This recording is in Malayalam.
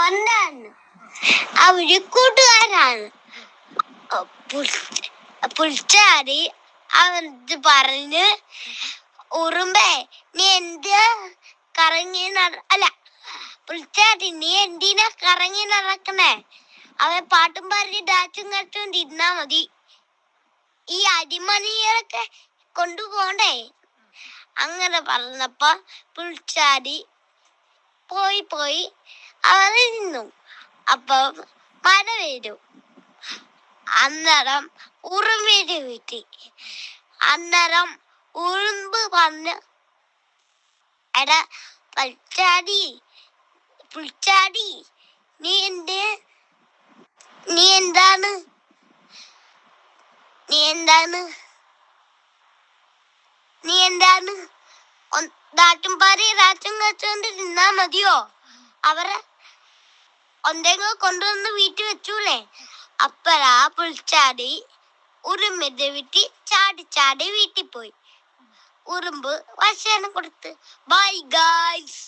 കൊണ്ടാണ്. അവര് കൂട്ടുകാരാണ്. പുൽച്ചാടി അവൻ പറഞ്ഞ്, ഉറുമ്പേ നീ എന്ത് കറങ്ങി അല്ല പുൽച്ചാടി നീ എന്തിനാ കറങ്ങി നടക്കണേ? അവൻ പാട്ടും പാടി ഡാച്ചും കളിച്ചും ഇരുന്നാ മതി. ഈ അരിമണിയൊക്കെ കൊണ്ടുപോണ്ടേ. അങ്ങനെ പറഞ്ഞപ്പോ പുൽച്ചാടി പോയി അവർ നിന്നു. അപ്പൊ മഴ വരും. അന്നേരം ഉറുമ്പിന്റെ വീട്ടിൽ. അന്നേരം ഉറുമ്പ് പറഞ്ഞ്, എടാ പുൽച്ചാടി നീ എന്താണ് ദാറ്റും പാരി രാച്ചും കച്ചുകൊണ്ട് നിന്നാ മതിയോ? അവരെ എന്തെങ്കിലും കൊണ്ടുവന്ന് വീട്ടിൽ വെച്ചൂലേ? അപ്പഴാ പുൽച്ചാടി ഉറുമ്പിന്റെ വീട്ടിൽ ചാടി വീട്ടിൽ പോയി. ഉറുമ്പ് ഭക്ഷണം കൊടുത്ത്. Bye guys.